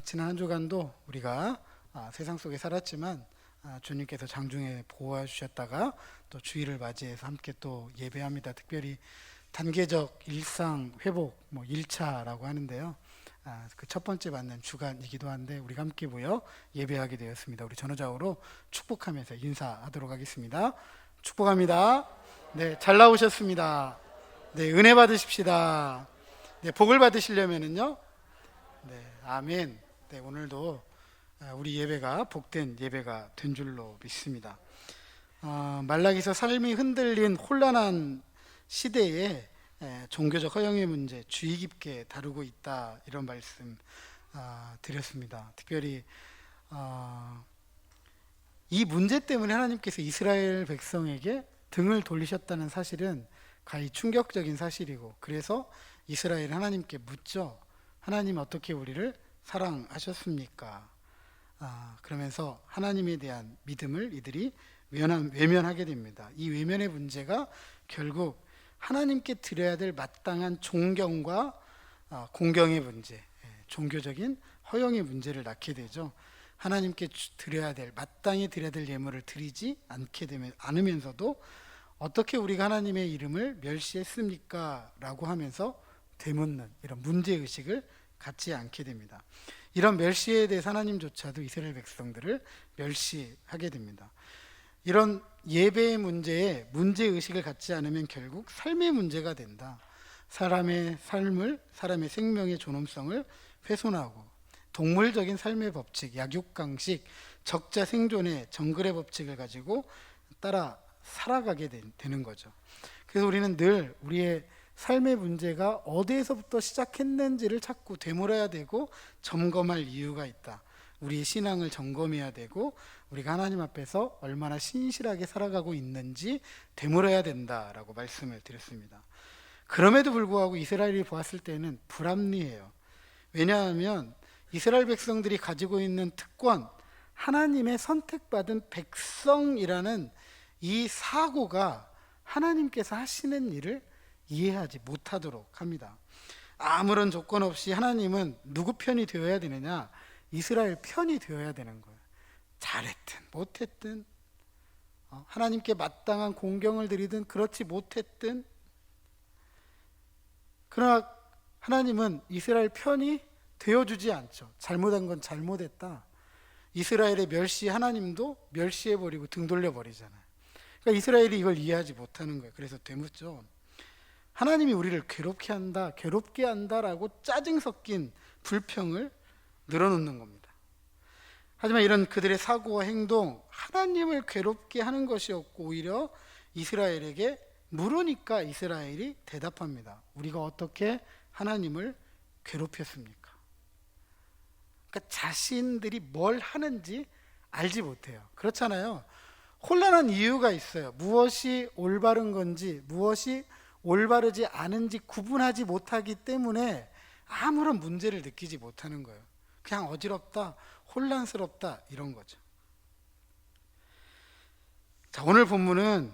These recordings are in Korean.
지난 한 주간도 우리가 세상 속에 살았지만 주님께서 장중에 보호해 주셨다가 또 주일을 맞이해서 함께 또 예배합니다. 특별히 단계적 일상 회복 1차라고 하는데요. 그 첫 번째 받는 주간이기도 한데 우리가 함께 모여 예배하게 되었습니다. 우리 전후좌우로 축복하면서 인사하도록 하겠습니다. 축복합니다. 네, 잘 나오셨습니다. 네, 은혜 받으십시다. 네, 복을 받으시려면은요. 네, 아멘. 네, 오늘도 우리 예배가 복된 예배가 된 줄로 믿습니다. 말라기서 삶이 흔들린 혼란한 시대에 종교적 허영의 문제 주의 깊게 다루고 있다, 이런 말씀 드렸습니다. 특별히 이 문제 때문에 하나님께서 이스라엘 백성에게 등을 돌리셨다는 사실은 가히 충격적인 사실이고, 그래서 이스라엘 하나님께 묻죠. 하나님, 어떻게 우리를 사랑하셨습니까? 그러면서 하나님에 대한 믿음을 이들이 외면하게 됩니다. 이 외면의 문제가 결국 하나님께 드려야 될 마땅한 존경과 공경의 문제, 종교적인 허영의 문제를 낳게 되죠. 하나님께 마땅히 드려야 될 예물을 드리지 않으면서도 어떻게 우리가 하나님의 이름을 멸시했습니까? 라고 하면서 되묻는 이런 문제의식을 갖지 않게 됩니다. 이런 멸시에 대해서 하나님조차도 이스라엘 백성들을 멸시하게 됩니다. 이런 예배의 문제에 문제의식을 갖지 않으면 결국 삶의 문제가 된다. 사람의 삶을, 사람의 생명의 존엄성을 훼손하고 동물적인 삶의 법칙, 약육강식, 적자 생존의 정글의 법칙을 가지고 따라 살아가게 되는 거죠. 그래서 우리는 늘 우리의 삶의 문제가 어디에서부터 시작했는지를 자꾸 되물어야 되고 점검할 이유가 있다. 우리의 신앙을 점검해야 되고 우리가 하나님 앞에서 얼마나 신실하게 살아가고 있는지 되물어야 된다라고 말씀을 드렸습니다. 그럼에도 불구하고 이스라엘이 보았을 때는 불합리해요. 왜냐하면 이스라엘 백성들이 가지고 있는 특권, 하나님의 선택받은 백성이라는 이 사고가 하나님께서 하시는 일을 이해하지 못하도록 합니다. 아무런 조건 없이 하나님은 누구 편이 되어야 되느냐? 이스라엘 편이 되어야 되는 거예요. 잘했든 못했든, 하나님께 마땅한 공경을 드리든 그렇지 못했든, 그러나 하나님은 이스라엘 편이 되어주지 않죠. 잘못한 건 잘못했다. 이스라엘의 멸시, 하나님도 멸시해버리고 등 돌려버리잖아요. 그러니까 이스라엘이 이걸 이해하지 못하는 거예요. 그래서 되묻죠. 하나님이 우리를 괴롭게 한다라고 짜증 섞인 불평을 늘어놓는 겁니다. 하지만 이런 그들의 사고와 행동, 하나님을 괴롭게 하는 것이었고 오히려 이스라엘에게 물으니까 이스라엘이 대답합니다. 우리가 어떻게 하나님을 괴롭혔습니까? 그러니까 자신들이 뭘 하는지 알지 못해요. 그렇잖아요. 혼란한 이유가 있어요. 무엇이 올바른 건지 무엇이 올바르지 않은지 구분하지 못하기 때문에 아무런 문제를 느끼지 못하는 거예요. 그냥 어지럽다, 혼란스럽다, 이런 거죠. 자, 오늘 본문은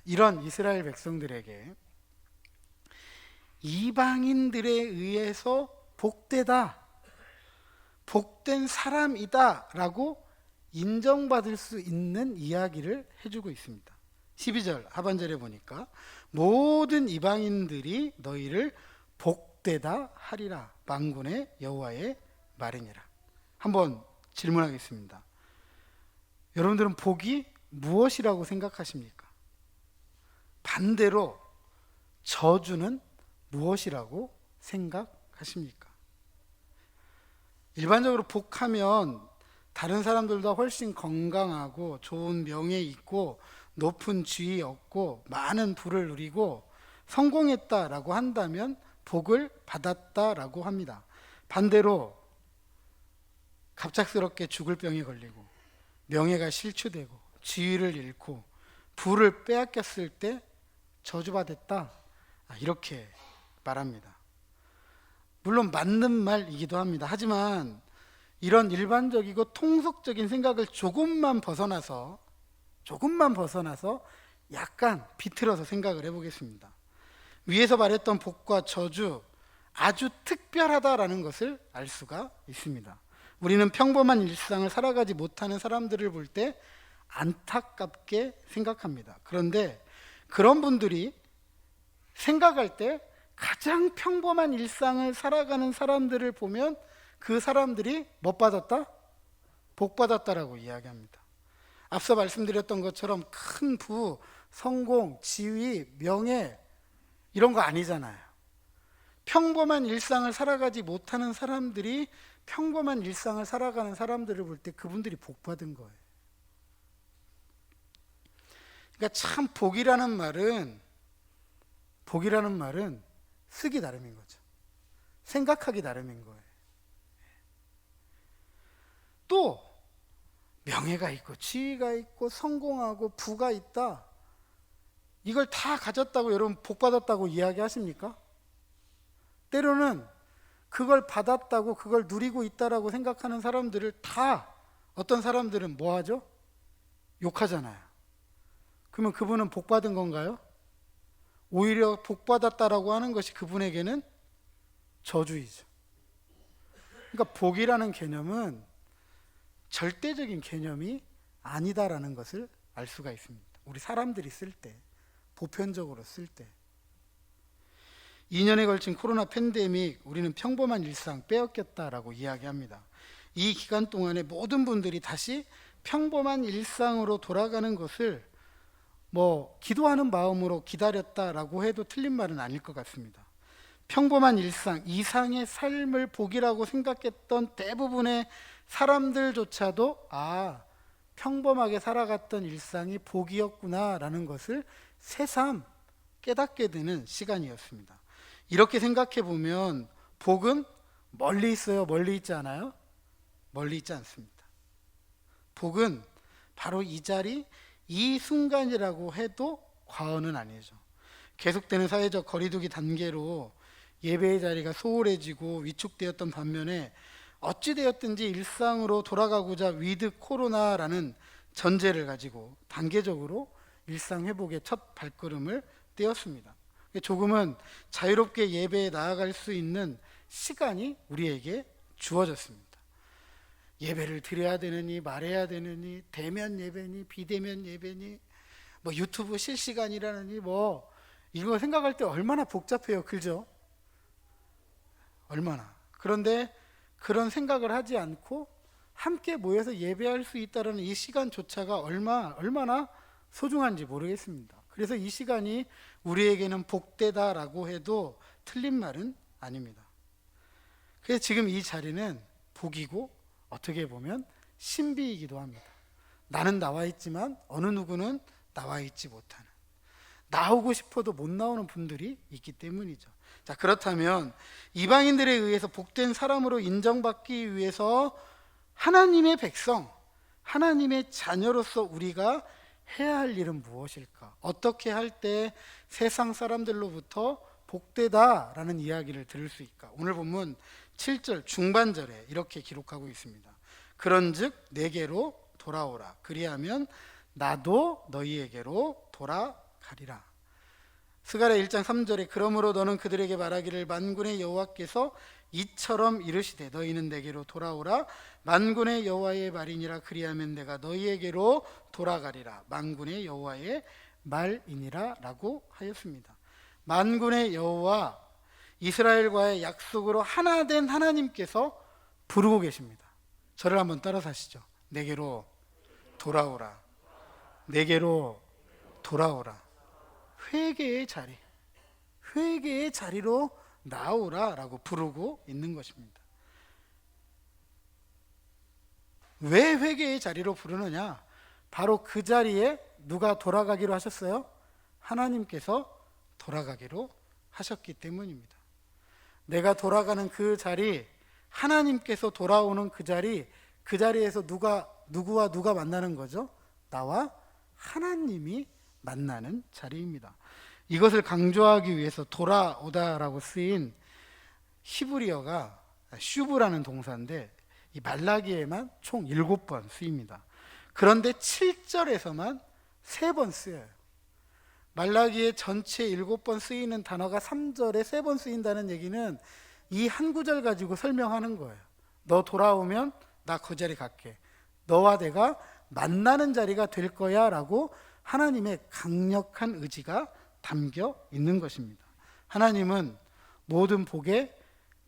이런 이스라엘 백성들에게 이방인들에 의해서 복되다, 복된 사람이다 라고 인정받을 수 있는 이야기를 해주고 있습니다. 12절 하반절에 보니까 모든 이방인들이 너희를 복되다 하리라, 만군의 여호와의 말이니라. 한번 질문하겠습니다. 여러분들은 복이 무엇이라고 생각하십니까? 반대로 저주는 무엇이라고 생각하십니까? 일반적으로 복하면 다른 사람들보다 훨씬 건강하고 좋은 명예 있고 높은 지위 얻고 많은 부를 누리고 성공했다라고 한다면 복을 받았다라고 합니다. 반대로 갑작스럽게 죽을 병에 걸리고 명예가 실추되고 지위를 잃고 부를 빼앗겼을 때 저주받았다, 이렇게 말합니다. 물론 맞는 말이기도 합니다. 하지만 이런 일반적이고 통속적인 생각을 조금만 벗어나서 약간 비틀어서 생각을 해보겠습니다. 위에서 말했던 복과 저주, 아주 특별하다라는 것을 알 수가 있습니다. 우리는 평범한 일상을 살아가지 못하는 사람들을 볼 때 안타깝게 생각합니다. 그런데 그런 분들이 생각할 때 가장 평범한 일상을 살아가는 사람들을 보면 그 사람들이 못 받았다? 복 받았다라고 이야기합니다. 앞서 말씀드렸던 것처럼 큰 부, 성공, 지위, 명예 이런 거 아니잖아요. 평범한 일상을 살아가지 못하는 사람들이 평범한 일상을 살아가는 사람들을 볼 때 그분들이 복 받은 거예요. 그러니까 참 복이라는 말은 쓰기 나름인 거죠. 생각하기 나름인 거예요. 또 명예가 있고 지위가 있고 성공하고 부가 있다. 이걸 다 가졌다고 여러분 복 받았다고 이야기하십니까? 때로는 그걸 받았다고 그걸 누리고 있다라고 생각하는 사람들을 다 어떤 사람들은 뭐 하죠? 욕하잖아요. 그러면 그분은 복 받은 건가요? 오히려 복 받았다라고 하는 것이 그분에게는 저주이죠. 그러니까 복이라는 개념은 절대적인 개념이 아니다라는 것을 알 수가 있습니다. 우리 사람들이 쓸 때, 보편적으로 쓸 때. 2년에 걸친 코로나 팬데믹, 우리는 평범한 일상 빼앗겼다라고 이야기합니다. 이 기간 동안에 모든 분들이 다시 평범한 일상으로 돌아가는 것을 기도하는 마음으로 기다렸다라고 해도 틀린 말은 아닐 것 같습니다. 평범한 일상, 이상의 삶을 복이라고 생각했던 대부분의 사람들조차도 평범하게 살아갔던 일상이 복이었구나라는 것을 새삼 깨닫게 되는 시간이었습니다. 이렇게 생각해 보면 복은 멀리 있어요? 멀리 있지 않아요? 멀리 있지 않습니다. 복은 바로 이 자리, 이 순간이라고 해도 과언은 아니죠. 계속되는 사회적 거리두기 단계로 예배의 자리가 소홀해지고 위축되었던 반면에 어찌되었든지 일상으로 돌아가고자 위드 코로나라는 전제를 가지고 단계적으로 일상 회복의 첫 발걸음을 떼었습니다. 조금은 자유롭게 예배에 나아갈 수 있는 시간이 우리에게 주어졌습니다. 예배를 드려야 되느니 말해야 되느니 대면 예배니 비대면 예배니 유튜브 실시간이라느니 이런 거 생각할 때 얼마나 복잡해요. 그죠? 얼마나. 그런데 그런 생각을 하지 않고 함께 모여서 예배할 수 있다는 이 시간조차가 얼마나 소중한지 모르겠습니다. 그래서 이 시간이 우리에게는 복되다라고 해도 틀린 말은 아닙니다. 그래서 지금 이 자리는 복이고 어떻게 보면 신비이기도 합니다. 나는 나와 있지만 어느 누구는 나와 있지 못하는, 나오고 싶어도 못 나오는 분들이 있기 때문이죠. 자, 그렇다면 이방인들에 의해서 복된 사람으로 인정받기 위해서 하나님의 백성, 하나님의 자녀로서 우리가 해야 할 일은 무엇일까? 어떻게 할 때 세상 사람들로부터 복되다라는 이야기를 들을 수 있을까? 오늘 본문 7절 중반절에 이렇게 기록하고 있습니다. 그런즉 내게로 돌아오라. 그리하면 나도 너희에게로 돌아가리라. 스가랴 1장 3절에 그러므로 너는 그들에게 말하기를 만군의 여호와께서 이처럼 이르시되 너희는 내게로 돌아오라. 만군의 여호와의 말이니라. 그리하면 내가 너희에게로 돌아가리라. 만군의 여호와의 말이니라 라고 하였습니다. 만군의 여호와, 이스라엘과의 약속으로 하나 된 하나님께서 부르고 계십니다. 저를 한번 따라서 하시죠. 내게로 돌아오라. 내게로 돌아오라. 회개의 자리, 회개의 자리로 나오라 라고 부르고 있는 것입니다. 왜 회개의 자리로 부르느냐? 바로 그 자리에 누가 돌아가기로 하셨어요? 하나님께서 돌아가기로 하셨기 때문입니다. 내가 돌아가는 그 자리, 하나님께서 돌아오는 그 자리, 그 자리에서 누구와 누가 만나는 거죠? 나와 하나님이 만나는 자리입니다. 이것을 강조하기 위해서 돌아오다라고 쓰인 히브리어가 슈브라는 동사인데 이 말라기에만 총 7번 쓰입니다. 그런데 7절에서만 3번 쓰여요. 말라기에 전체 7번 쓰이는 단어가 3절에 3번 쓰인다는 얘기는 이 한 구절 가지고 설명하는 거예요. 너 돌아오면 나 그 자리 갈게. 너와 내가 만나는 자리가 될 거야 라고 하나님의 강력한 의지가 담겨 있는 것입니다. 하나님은 모든 복의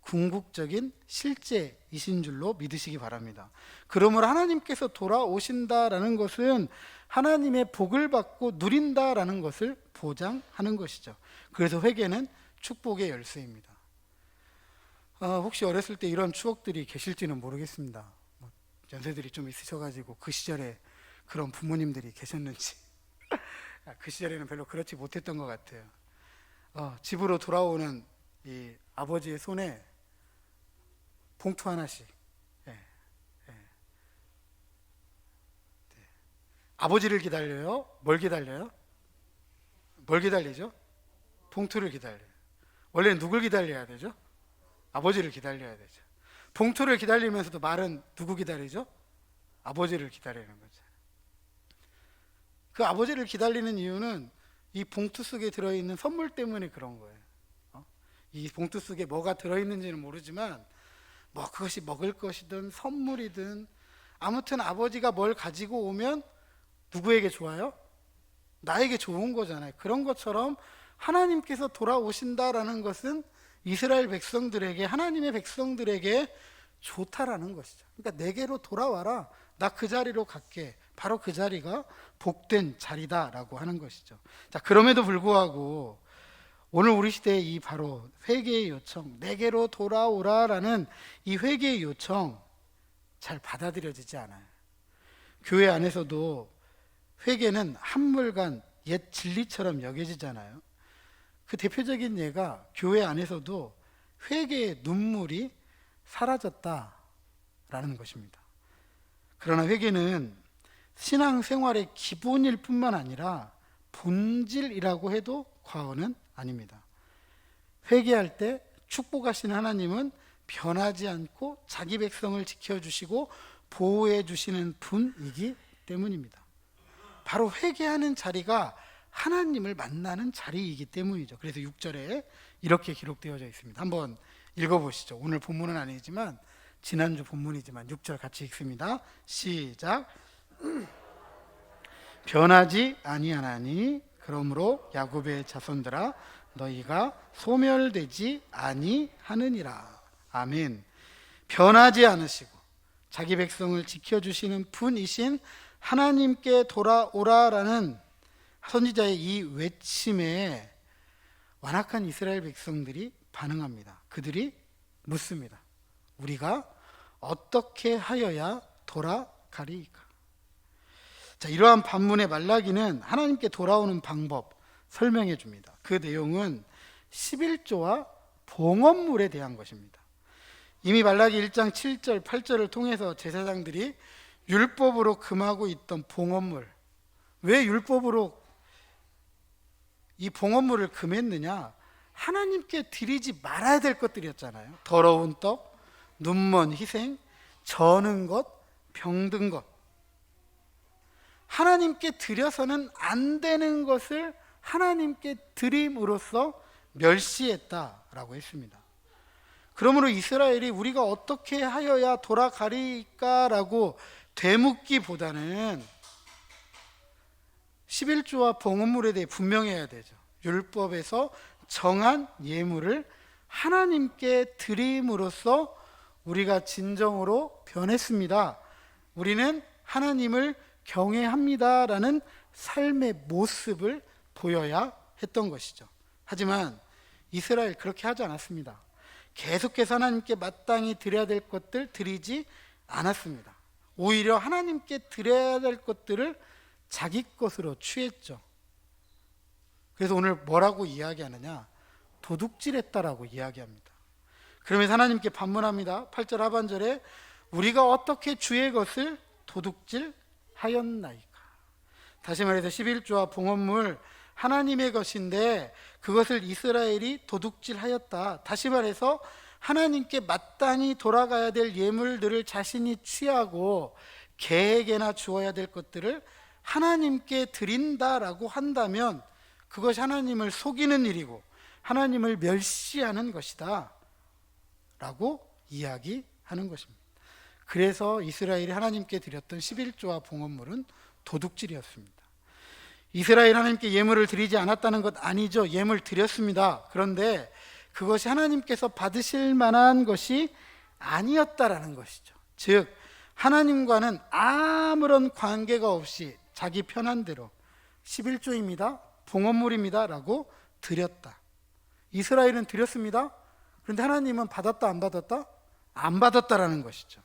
궁극적인 실제이신 줄로 믿으시기 바랍니다. 그러므로 하나님께서 돌아오신다라는 것은 하나님의 복을 받고 누린다라는 것을 보장하는 것이죠. 그래서 회개는 축복의 열쇠입니다. 혹시 어렸을 때 이런 추억들이 계실지는 모르겠습니다. 연세들이 좀 있으셔가지고 그 시절에 그런 부모님들이 계셨는지 그 시절에는 별로 그렇지 못했던 것 같아요. 집으로 돌아오는 이 아버지의 손에 봉투 하나씩. 아버지를 기다려요? 뭘 기다려요? 뭘 기다리죠? 봉투를 기다려요. 원래는 누굴 기다려야 되죠? 아버지를 기다려야 되죠. 봉투를 기다리면서도 말은 누구 기다리죠? 아버지를 기다리는 거죠. 그 아버지를 기다리는 이유는 이 봉투 속에 들어있는 선물 때문에 그런 거예요. 이 봉투 속에 뭐가 들어있는지는 모르지만 그것이 먹을 것이든 선물이든 아무튼 아버지가 뭘 가지고 오면 누구에게 좋아요? 나에게 좋은 거잖아요. 그런 것처럼 하나님께서 돌아오신다라는 것은 이스라엘 백성들에게, 하나님의 백성들에게 좋다라는 것이죠. 그러니까 내게로 돌아와라. 나 그 자리로 갈게. 바로 그 자리가 복된 자리다라고 하는 것이죠. 자, 그럼에도 불구하고 오늘 우리 시대의 이 바로 회개의 요청, 내게로 돌아오라라는 이 회개의 요청 잘 받아들여지지 않아요. 교회 안에서도 회개는 한물간 옛 진리처럼 여겨지잖아요. 그 대표적인 예가 교회 안에서도 회개의 눈물이 사라졌다라는 것입니다. 그러나 회개는 신앙생활의 기본일 뿐만 아니라 본질이라고 해도 과언은 아닙니다. 회개할 때 축복하시는 하나님은 변하지 않고 자기 백성을 지켜주시고 보호해 주시는 분이기 때문입니다. 바로 회개하는 자리가 하나님을 만나는 자리이기 때문이죠. 그래서 6절에 이렇게 기록되어져 있습니다. 한번 읽어보시죠. 오늘 본문은 아니지만 지난주 본문이지만 6절 같이 읽습니다. 시작. 변하지 아니하나니 그러므로 야곱의 자손들아 너희가 소멸되지 아니하느니라. 아멘. 변하지 않으시고 자기 백성을 지켜주시는 분이신 하나님께 돌아오라라는 선지자의 이 외침에 완악한 이스라엘 백성들이 반응합니다. 그들이 묻습니다. 우리가 어떻게 하여야 돌아가리이까? 자, 이러한 반문의 말라기는 하나님께 돌아오는 방법 설명해 줍니다. 그 내용은 11조와 봉헌물에 대한 것입니다. 이미 말라기 1장 7절 8절을 통해서 제사장들이 율법으로 금하고 있던 봉헌물, 왜 율법으로 이 봉헌물을 금했느냐? 하나님께 드리지 말아야 될 것들이었잖아요. 더러운 떡, 눈먼 희생, 저는 것, 병든 것. 하나님께 드려서는 안 되는 것을 하나님께 드림으로써 멸시했다라고 했습니다. 그러므로 이스라엘이 우리가 어떻게 하여야 돌아가리까라고 되묻기보다는 11조와 봉헌물에 대해 분명해야 되죠. 율법에서 정한 예물을 하나님께 드림으로써 우리가 진정으로 변했습니다. 우리는 하나님을 경외합니다라는 삶의 모습을 보여야 했던 것이죠. 하지만 이스라엘 그렇게 하지 않았습니다. 계속해서 하나님께 마땅히 드려야 될 것들 드리지 않았습니다. 오히려 하나님께 드려야 될 것들을 자기 것으로 취했죠. 그래서 오늘 뭐라고 이야기하느냐? 도둑질했다라고 이야기합니다. 그러면서 하나님께 반문합니다. 8절 하반절에 우리가 어떻게 주의 것을 도둑질하였나이까? 다시 말해서 11조와 봉헌물 하나님의 것인데 그것을 이스라엘이 도둑질하였다. 다시 말해서 하나님께 마땅히 돌아가야 될 예물들을 자신이 취하고 개에게나 주어야 될 것들을 하나님께 드린다라고 한다면 그것이 하나님을 속이는 일이고 하나님을 멸시하는 것이다. 라고 이야기하는 것입니다. 그래서 이스라엘이 하나님께 드렸던 11조와 봉헌물은 도둑질이었습니다. 이스라엘 하나님께 예물을 드리지 않았다는 것 아니죠. 예물 드렸습니다. 그런데 그것이 하나님께서 받으실 만한 것이 아니었다라는 것이죠. 즉 하나님과는 아무런 관계가 없이 자기 편한 대로 11조입니다. 봉헌물입니다. 라고 드렸다. 이스라엘은 드렸습니다. 그런데 하나님은 받았다 안 받았다? 안 받았다라는 것이죠.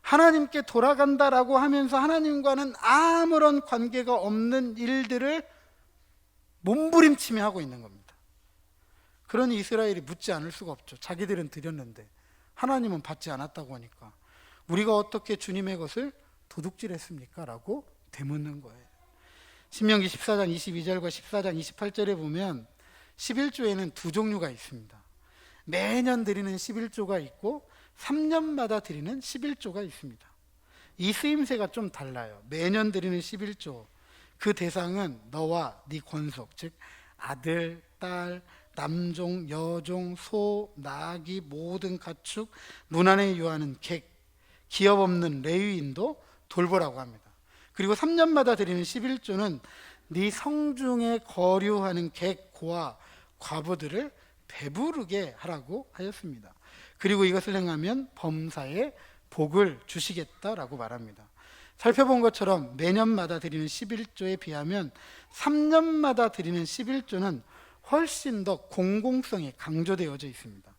하나님께 돌아간다라고 하면서 하나님과는 아무런 관계가 없는 일들을 몸부림치며 하고 있는 겁니다. 그러니 이스라엘이 묻지 않을 수가 없죠. 자기들은 드렸는데 하나님은 받지 않았다고 하니까 우리가 어떻게 주님의 것을 도둑질했습니까? 라고 되묻는 거예요. 신명기 14장 22절과 14장 28절에 보면 11조에는 두 종류가 있습니다. 매년 드리는 11조가 있고 3년마다 드리는 11조가 있습니다. 이 쓰임새가 좀 달라요. 매년 드리는 11조, 그 대상은 너와 네 권속, 즉 아들, 딸, 남종, 여종, 소, 나귀, 모든 가축, 문 안에 유하는 객, 기업 없는 레위인도 돌보라고 합니다. 그리고 3년마다 드리는 11조는 네 성중에 거류하는 객, 고아, 과부들을 배부르게 하라고 하였습니다. 그리고 이것을 행하면 범사에 복을 주시겠다라고 말합니다. 살펴본 것처럼 매년마다 드리는 11조에 비하면 3년마다 드리는 11조는 훨씬 더 공공성이 강조되어져 있습니다.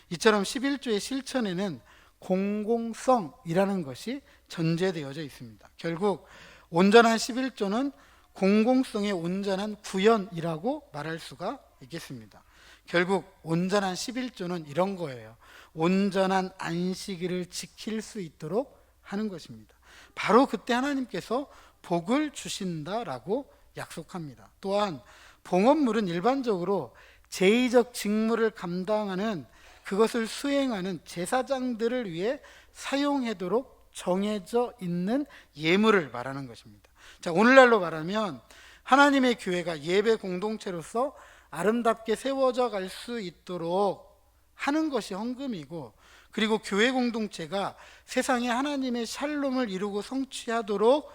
이처럼 11조의 실천에는 공공성이라는 것이 전제되어져 있습니다. 결국 온전한 11조는 공공성의 온전한 구현이라고 말할 수가 있겠습니다. 결국 온전한 11조는 이런 거예요. 온전한 안식일을 지킬 수 있도록 하는 것입니다. 바로 그때 하나님께서 복을 주신다라고 약속합니다. 또한 봉헌물은 일반적으로 제의적 직무를 감당하는, 그것을 수행하는 제사장들을 위해 사용하도록 정해져 있는 예물을 말하는 것입니다. 자, 오늘날로 말하면 하나님의 교회가 예배 공동체로서 아름답게 세워져 갈 수 있도록 하는 것이 헌금이고, 그리고 교회 공동체가 세상에 하나님의 샬롬을 이루고 성취하도록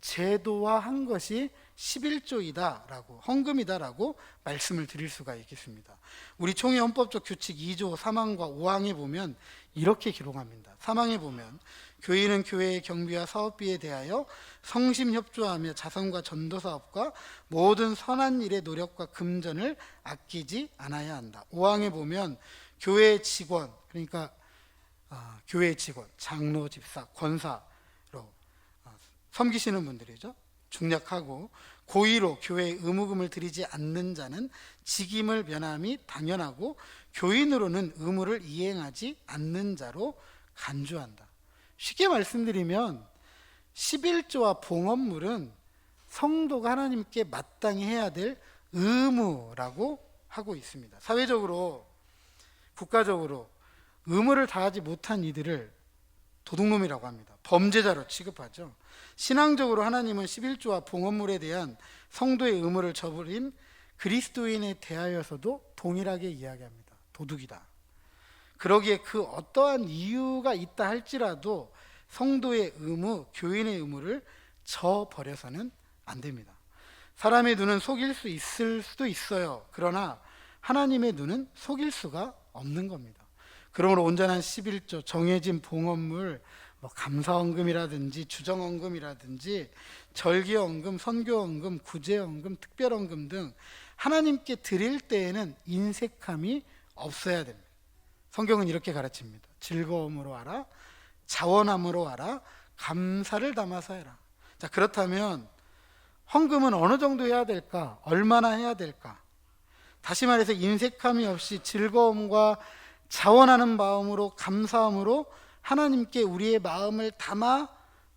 제도화한 것이 11조이다라고, 헌금이다라고 말씀을 드릴 수가 있겠습니다. 우리 총회 헌법적 규칙 2조 3항과 5항에 보면 이렇게 기록합니다. 3항에 보면 교인은 교회의 경비와 사업비에 대하여 성심협조하며 자선과 전도사업과 모든 선한 일의 노력과 금전을 아끼지 않아야 한다. 5항에 보면 교회의 직원, 그러니까 교회의 직원, 장로, 집사, 권사로 섬기시는 분들이죠. 중략하고 고의로 교회에 의무금을 드리지 않는 자는 직임을 면함이 당연하고 교인으로는 의무를 이행하지 않는 자로 간주한다. 쉽게 말씀드리면 11조와 봉헌물은 성도가 하나님께 마땅히 해야 될 의무라고 하고 있습니다. 사회적으로, 국가적으로 의무를 다하지 못한 이들을 도둑놈이라고 합니다. 범죄자로 취급하죠. 신앙적으로 하나님은 11조와 봉헌물에 대한 성도의 의무를 저버린 그리스도인에 대하여서도 동일하게 이야기합니다. 도둑이다. 그러기에 그 어떠한 이유가 있다 할지라도 성도의 의무, 교인의 의무를 저버려서는 안 됩니다. 사람의 눈은 속일 수 있을 수도 있어요. 그러나 하나님의 눈은 속일 수가 없는 겁니다. 그러므로 온전한 11조, 정해진 봉헌물, 감사헌금이라든지 주정헌금이라든지 절기헌금, 선교헌금, 구제헌금, 특별헌금 등 하나님께 드릴 때에는 인색함이 없어야 됩니다. 성경은 이렇게 가르칩니다. 즐거움으로 하라, 자원함으로 하라, 감사를 담아서 해라. 자, 그렇다면 헌금은 어느 정도 해야 될까? 얼마나 해야 될까? 다시 말해서 인색함이 없이 즐거움과 자원하는 마음으로, 감사함으로 하나님께 우리의 마음을 담아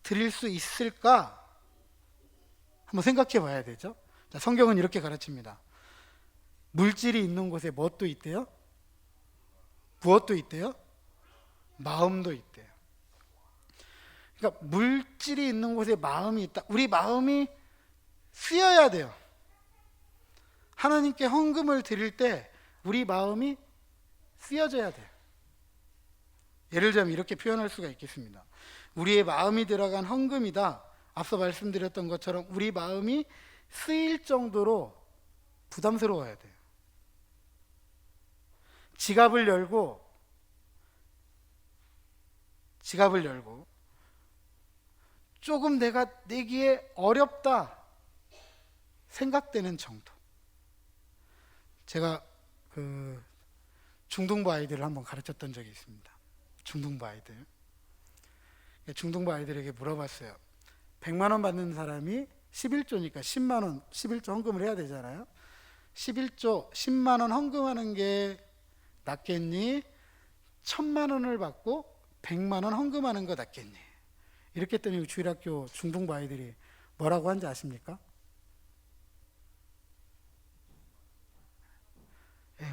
드릴 수 있을까? 한번 생각해 봐야 되죠. 자, 성경은 이렇게 가르칩니다. 물질이 있는 곳에 무엇도 있대요? 무엇도 있대요? 마음도 있대요. 그러니까 물질이 있는 곳에 마음이 있다. 우리 마음이 쓰여야 돼요. 하나님께 헌금을 드릴 때 우리 마음이 쓰여져야 돼요. 예를 들면 이렇게 표현할 수가 있겠습니다. 우리의 마음이 들어간 헌금이다. 앞서 말씀드렸던 것처럼 우리 마음이 쓰일 정도로 부담스러워야 돼요. 지갑을 열고 조금 내가 내기에 어렵다 생각되는 정도. 제가 그 중등부 아이들을 한번 가르쳤던 적이 있습니다. 중등부 아이들에게 물어봤어요. 100만 원 받는 사람이 11조니까 10만 원, 11조 헌금을 해야 되잖아요. 11조 10만 원 헌금하는 게 낫겠니? 1000만 원을 받고 100만 원 헌금하는 거 낫겠니? 이렇게 했더니 주일학교 중등부 아이들이 뭐라고 한지 아십니까?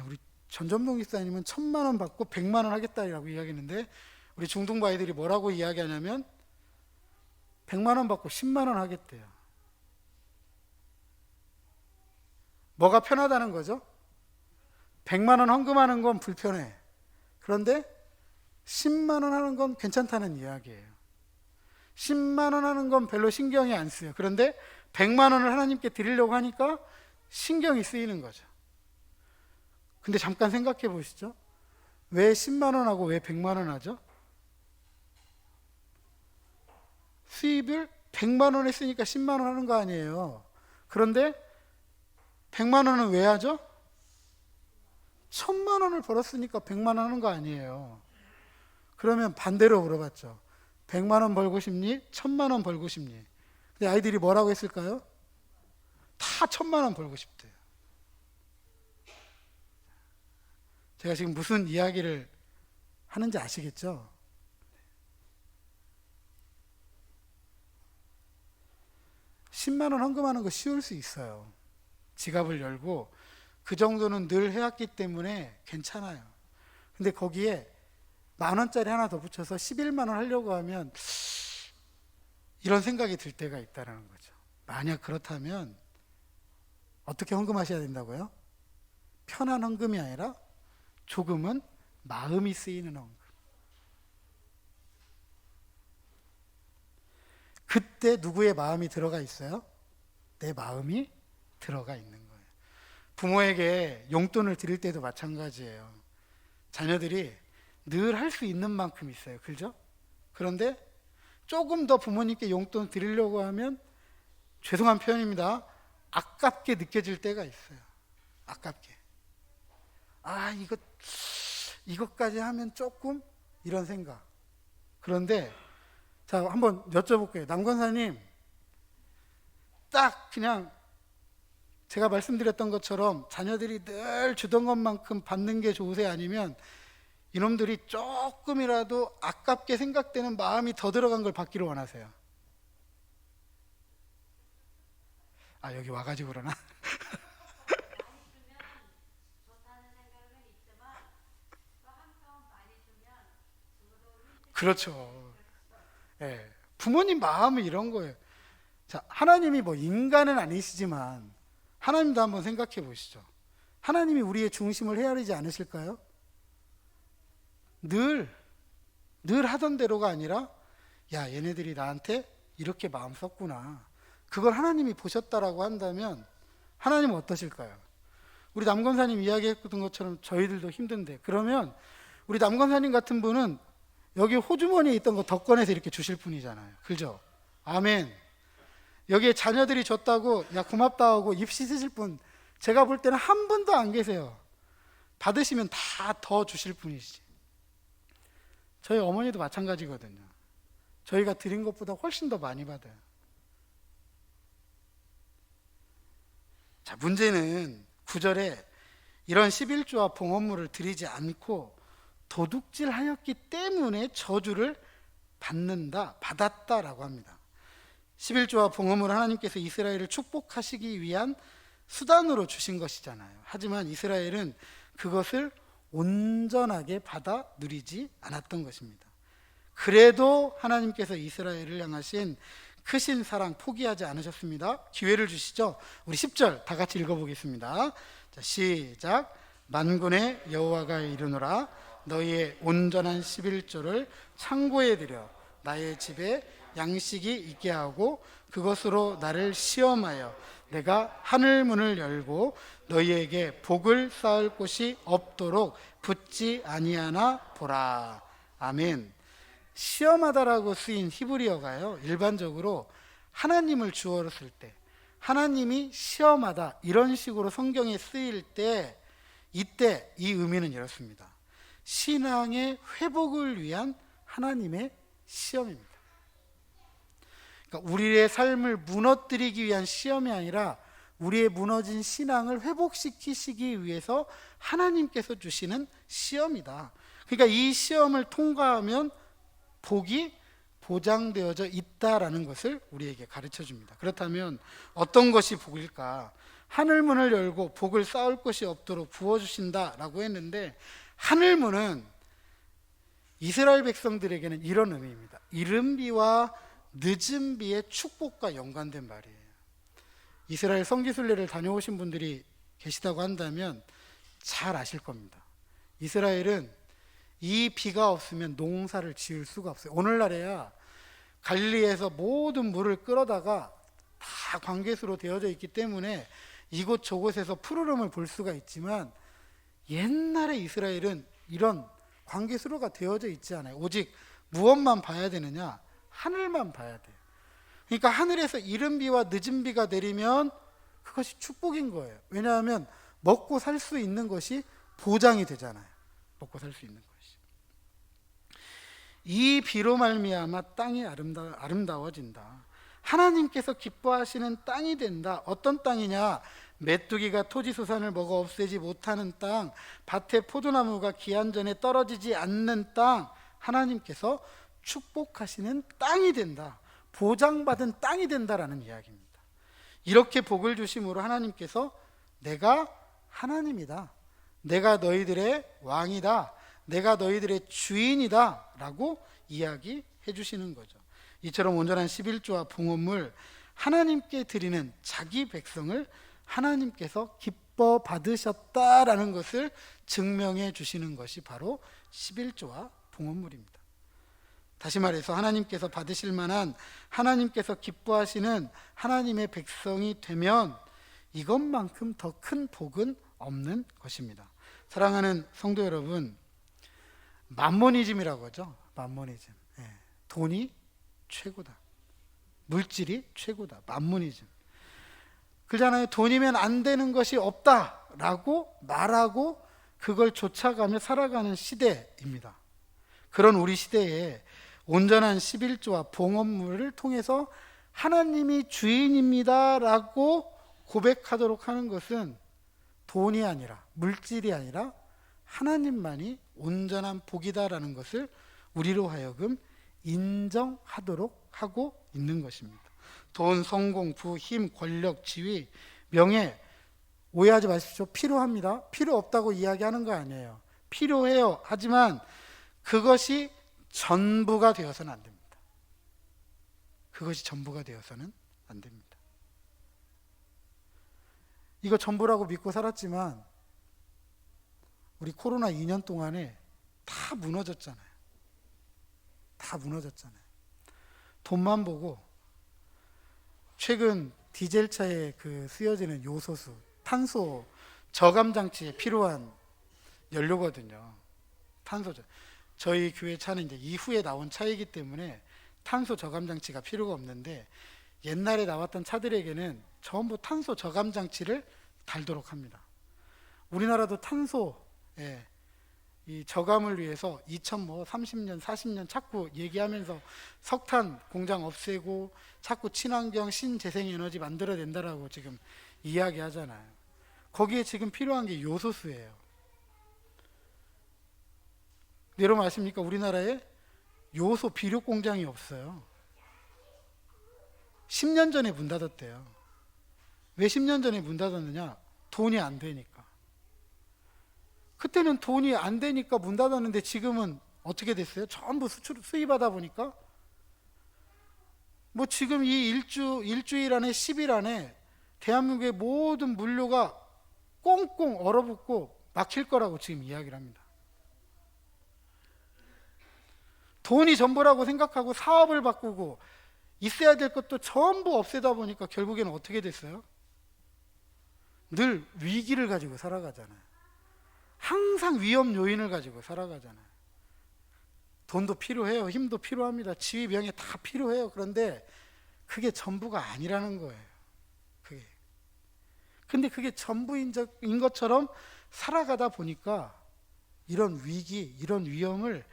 우리 전점동 기사님은 1000만 원 받고 100만 원 하겠다라고 이야기했는데 우리 중등부 아이들이 뭐라고 이야기하냐면 100만 원 받고 10만 원 하겠대요. 뭐가 편하다는 거죠? 100만 원 헌금하는 건 불편해. 그런데 10만 원 하는 건 괜찮다는 이야기예요. 10만 원 하는 건 별로 신경이 안 쓰여요. 그런데 100만 원을 하나님께 드리려고 하니까 신경이 쓰이는 거죠. 근데 잠깐 생각해 보시죠. 왜 10만 원 하고 왜 100만 원 하죠? 수입을 100만 원 했으니까 10만 원 하는 거 아니에요. 그런데 100만 원은 왜 하죠? 1000만 원을 벌었으니까 100만 원 하는 거 아니에요. 그러면 반대로 물어봤죠. 100만 원 벌고 싶니? 1000만 원 벌고 싶니? 근데 아이들이 뭐라고 했을까요? 다 1000만 원 벌고 싶대요. 제가 지금 무슨 이야기를 하는지 아시겠죠? (10만 원) 헌금하는 거 쉬울 수 있어요. 지갑을 열고 그 정도는 늘 해왔기 때문에 괜찮아요. 근데 거기에 10,000원짜리 하나 더 붙여서 11만 원 하려고 하면 이런 생각이 들 때가 있다는 거죠. 만약 그렇다면 어떻게 헌금하셔야 된다고요? 편한 헌금이 아니라 조금은 마음이 쓰이는 헌금. 그때 누구의 마음이 들어가 있어요? 내 마음이 들어가 있는 거예요. 부모에게 용돈을 드릴 때도 마찬가지예요. 자녀들이 늘 할 수 있는 만큼 있어요. 그죠? 그런데 조금 더 부모님께 용돈 드리려고 하면 죄송한 표현입니다. 아깝게 느껴질 때가 있어요. 아깝게. 이것까지 하면 조금 이런 생각. 그런데 자, 한번 여쭤볼게요. 남권사님, 딱 그냥 제가 말씀드렸던 것처럼 자녀들이 늘 주던 것만큼 받는 게 좋으세요? 아니면 이놈들이 조금이라도 아깝게 생각되는 마음이 더 들어간 걸 받기를 원하세요? 여기 와가지고 그러나? 그렇죠. 예, 부모님 마음은 이런 거예요. 자, 하나님이 뭐 인간은 아니시지만 하나님도 한번 생각해 보시죠. 하나님이 우리의 중심을 헤아리지 않으실까요? 늘 하던 대로가 아니라 야, 얘네들이 나한테 이렇게 마음 썼구나. 그걸 하나님이 보셨다라고 한다면 하나님은 어떠실까요? 우리 남권사님 이야기했던 것처럼 저희들도 힘든데, 그러면 우리 남권사님 같은 분은 여기 호주머니에 있던 거 더 꺼내서 이렇게 주실 분이잖아요. 그죠? 아멘. 여기에 자녀들이 줬다고 야 고맙다 하고 입 씻으실 분, 제가 볼 때는 한 분도 안 계세요. 받으시면 다 더 주실 분이시지. 저희 어머니도 마찬가지거든요. 저희가 드린 것보다 훨씬 더 많이 받아요. 자, 문제는 9절에 이런 11조와 봉헌물을 드리지 않고 도둑질하였기 때문에 저주를 받았다라고 합니다. 11조와 봉헌물을 하나님께서 이스라엘을 축복하시기 위한 수단으로 주신 것이잖아요. 하지만 이스라엘은 그것을 온전하게 받아 누리지 않았던 것입니다. 그래도 하나님께서 이스라엘을 향하신 크신 사랑 포기하지 않으셨습니다. 기회를 주시죠. 우리 10절 다 같이 읽어보겠습니다. 자, 시작. 만군의 여호와가 이르노라 너희의 온전한 11조를 창고에 들여 나의 집에 양식이 있게 하고 그것으로 나를 시험하여 내가 하늘 문을 열고 너희에게 복을 쌓을 곳이 없도록 붙지 아니하나 보라. 아멘. 시험하다라고 쓰인 히브리어가요, 일반적으로 하나님을 주어로 쓸 때, 하나님이 시험하다 이런 식으로 성경에 쓰일 때, 이때 이 의미는 이렇습니다. 신앙의 회복을 위한 하나님의 시험입니다. 그러니까 우리의 삶을 무너뜨리기 위한 시험이 아니라 우리의 무너진 신앙을 회복시키시기 위해서 하나님께서 주시는 시험이다. 그러니까 이 시험을 통과하면 복이 보장되어져 있다라는 것을 우리에게 가르쳐 줍니다. 그렇다면 어떤 것이 복일까? 하늘문을 열고 복을 쌓을 것이 없도록 부어주신다라고 했는데, 하늘문은 이스라엘 백성들에게는 이런 의미입니다. 이른 비와 늦은 비의 축복과 연관된 말이에요. 이스라엘 성지순례를 다녀오신 분들이 계시다고 한다면 잘 아실 겁니다. 이스라엘은 이 비가 없으면 농사를 지을 수가 없어요. 오늘날에야 갈릴리에서 모든 물을 끌어다가 다 광개수로 되어져 있기 때문에 이곳 저곳에서 푸르름을 볼 수가 있지만, 옛날에 이스라엘은 이런 광개수로가 되어져 있지 않아요. 오직 무엇만 봐야 되느냐? 하늘만 봐야 돼요. 그러니까 하늘에서 이른 비와 늦은 비가 내리면 그것이 축복인 거예요. 왜냐하면 먹고 살 수 있는 것이 보장이 되잖아요. 먹고 살 수 있는 것이. 이 비로 말미암아 땅이 아름다워진다. 하나님께서 기뻐하시는 땅이 된다. 어떤 땅이냐? 메뚜기가 토지수산을 먹어 없애지 못하는 땅, 밭에 포도나무가 기한 전에 떨어지지 않는 땅, 하나님께서 축복하시는 땅이 된다. 보장받은 땅이 된다라는 이야기입니다. 이렇게 복을 주심으로 하나님께서 내가 하나님이다, 내가 너희들의 왕이다, 내가 너희들의 주인이다 라고 이야기해 주시는 거죠. 이처럼 온전한 11조와 봉헌물, 하나님께 드리는 자기 백성을 하나님께서 기뻐 받으셨다라는 것을 증명해 주시는 것이 바로 11조와 봉헌물입니다. 다시 말해서 하나님께서 받으실 만한, 하나님께서 기뻐하시는 하나님의 백성이 되면 이것만큼 더 큰 복은 없는 것입니다. 사랑하는 성도 여러분, 맘모니즘이라고 하죠. 맘모니즘. 돈이 최고다, 물질이 최고다, 맘모니즘. 그러잖아요. 돈이면 안 되는 것이 없다라고 말하고 그걸 쫓아가며 살아가는 시대입니다. 그런 우리 시대에 온전한 11조와 봉헌물을 통해서 하나님이 주인입니다라고 고백하도록 하는 것은 돈이 아니라, 물질이 아니라 하나님만이 온전한 복이다라는 것을 우리로 하여금 인정하도록 하고 있는 것입니다. 돈, 성공, 부, 힘, 권력, 지위, 명예, 오해하지 마십시오. 필요합니다. 필요 없다고 이야기하는 거 아니에요. 필요해요. 하지만 그것이 전부가 되어서는 안 됩니다. 그것이 전부가 되어서는 안 됩니다. 이거 전부라고 믿고 살았지만 우리 코로나 2년 동안에 다 무너졌잖아요. 다 무너졌잖아요. 돈만 보고, 최근 디젤차에 그 쓰여지는 요소수, 탄소 저감 장치에 필요한 연료거든요. 탄소죠. 저희 교회 차는 이제 이후에 나온 차이기 때문에 탄소 저감 장치가 필요가 없는데, 옛날에 나왔던 차들에게는 전부 탄소 저감 장치를 달도록 합니다. 우리나라도 탄소 이 저감을 위해서 2030년, 40년 자꾸 얘기하면서 석탄 공장 없애고 자꾸 친환경 신재생에너지 만들어낸다라고 지금 이야기하잖아요. 거기에 지금 필요한 게 요소수예요. 여러분 아십니까? 우리나라에 요소 비료 공장이 없어요. 10년 전에 문 닫았대요. 왜 10년 전에 문 닫았느냐? 돈이 안 되니까. 그때는 돈이 안 되니까 문 닫았는데 지금은 어떻게 됐어요? 전부 수입하다 보니까 뭐 지금 이 일주일 안에 10일 안에 대한민국의 모든 물류가 꽁꽁 얼어붙고 막힐 거라고 지금 이야기를 합니다. 돈이 전부라고 생각하고 사업을 바꾸고 있어야 될 것도 전부 없애다 보니까 결국에는 어떻게 됐어요? 늘 위기를 가지고 살아가잖아요. 항상 위험 요인을 가지고 살아가잖아요. 돈도 필요해요. 힘도 필요합니다. 지위, 명예 다 필요해요. 그런데 그게 전부가 아니라는 거예요. 근데 그게 전부인 것처럼 살아가다 보니까 이런 위기, 이런 위험을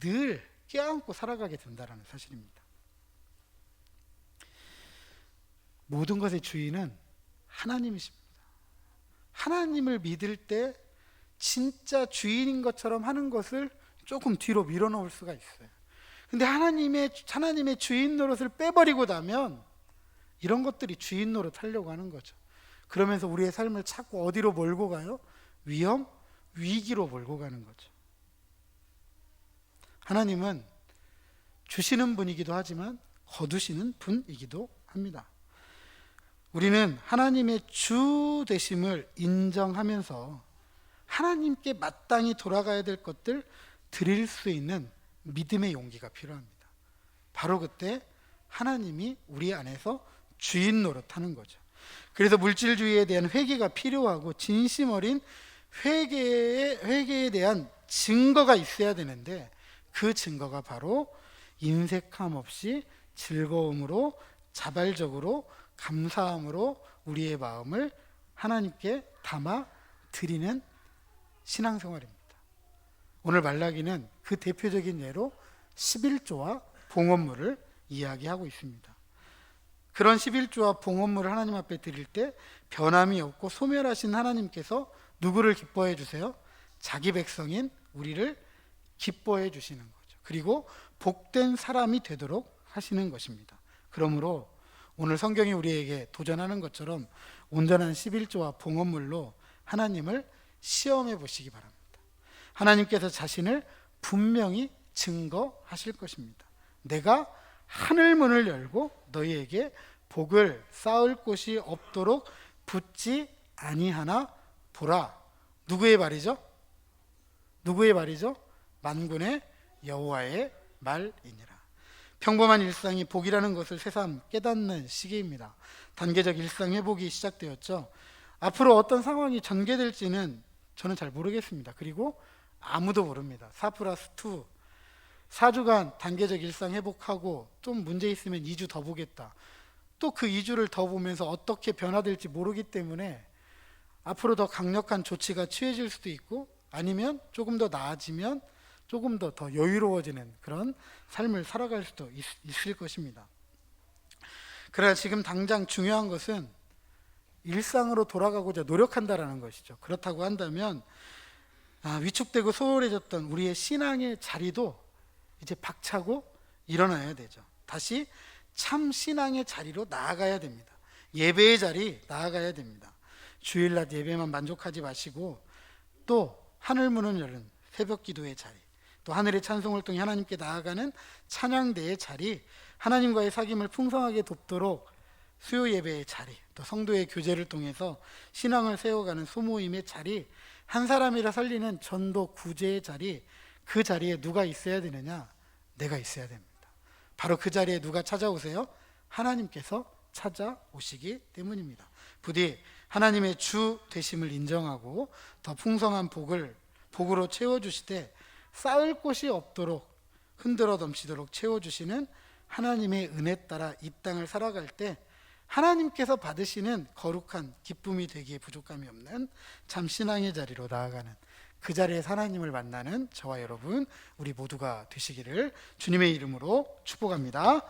늘 껴안고 살아가게 된다는 사실입니다. 모든 것의 주인은 하나님이십니다. 하나님을 믿을 때 진짜 주인인 것처럼 하는 것을 조금 뒤로 밀어놓을 수가 있어요. 근데 하나님의 주인 노릇을 빼버리고 나면 이런 것들이 주인 노릇 하려고 하는 거죠. 그러면서 우리의 삶을 자꾸 어디로 몰고 가요? 위험, 위기로 몰고 가는 거죠. 하나님은 주시는 분이기도 하지만 거두시는 분이기도 합니다. 우리는 하나님의 주 되심을 인정하면서 하나님께 마땅히 돌아가야 될 것들 드릴 수 있는 믿음의 용기가 필요합니다. 바로 그때 하나님이 우리 안에서 주인 노릇하는 거죠. 그래서 물질주의에 대한 회개가 필요하고 진심 어린 회개에 대한 증거가 있어야 되는데 그 증거가 바로 인색함 없이 즐거움으로 자발적으로 감사함으로 우리의 마음을 하나님께 담아 드리는 신앙생활입니다. 오늘 말라기는 그 대표적인 예로 11조와 봉헌물을 이야기하고 있습니다. 그런 11조와 봉헌물을 하나님 앞에 드릴 때 변함이 없고 소멸하신 하나님께서 누구를 기뻐해 주세요? 자기 백성인 우리를 기뻐해 주시는 거죠. 그리고 복된 사람이 되도록 하시는 것입니다. 그러므로 오늘 성경이 우리에게 도전하는 것처럼 온전한 11조와 봉헌물로 하나님을 시험해 보시기 바랍니다. 하나님께서 자신을 분명히 증거하실 것입니다. 내가 하늘 문을 열고 너희에게 복을 쌓을 곳이 없도록 붙지 아니하나 보라. 누구의 말이죠? 누구의 말이죠? 만군의 여호와의 말이니라. 평범한 일상이 복이라는 것을 새삼 깨닫는 시기입니다. 단계적 일상 회복이 시작되었죠. 앞으로 어떤 상황이 전개될지는 저는 잘 모르겠습니다. 그리고 아무도 모릅니다. 4+2 4주간 단계적 일상 회복하고 좀 문제 있으면 2주 더 보겠다. 또 그 2주를 더 보면서 어떻게 변화될지 모르기 때문에 앞으로 더 강력한 조치가 취해질 수도 있고 아니면 조금 더 나아지면 조금 더 여유로워지는 그런 삶을 살아갈 수도 있을 것입니다. 그러나 지금 당장 중요한 것은 일상으로 돌아가고자 노력한다라는 것이죠. 그렇다고 한다면 위축되고 소홀해졌던 우리의 신앙의 자리도 이제 박차고 일어나야 되죠. 다시 참 신앙의 자리로 나아가야 됩니다. 예배의 자리 나아가야 됩니다. 주일낮 예배만 만족하지 마시고 또 하늘 문을 여는 새벽 기도의 자리, 또 하늘의 찬송을 통해 하나님께 나아가는 찬양대의 자리, 하나님과의 사귐을 풍성하게 돕도록 수요 예배의 자리, 또 성도의 교제를 통해서 신앙을 세워가는 소모임의 자리, 한 사람이라 살리는 전도 구제의 자리, 그 자리에 누가 있어야 되느냐? 내가 있어야 됩니다. 바로 그 자리에 누가 찾아오세요? 하나님께서 찾아오시기 때문입니다. 부디 하나님의 주 되심을 인정하고 더 풍성한 복으로 채워주시되 쌓을 곳이 없도록 흔들어 넘치도록 채워주시는 하나님의 은혜 따라 이 땅을 살아갈 때 하나님께서 받으시는 거룩한 기쁨이 되기에 부족함이 없는 참 신앙의 자리로 나아가는 그 자리에서 하나님을 만나는 저와 여러분 우리 모두가 되시기를 주님의 이름으로 축복합니다.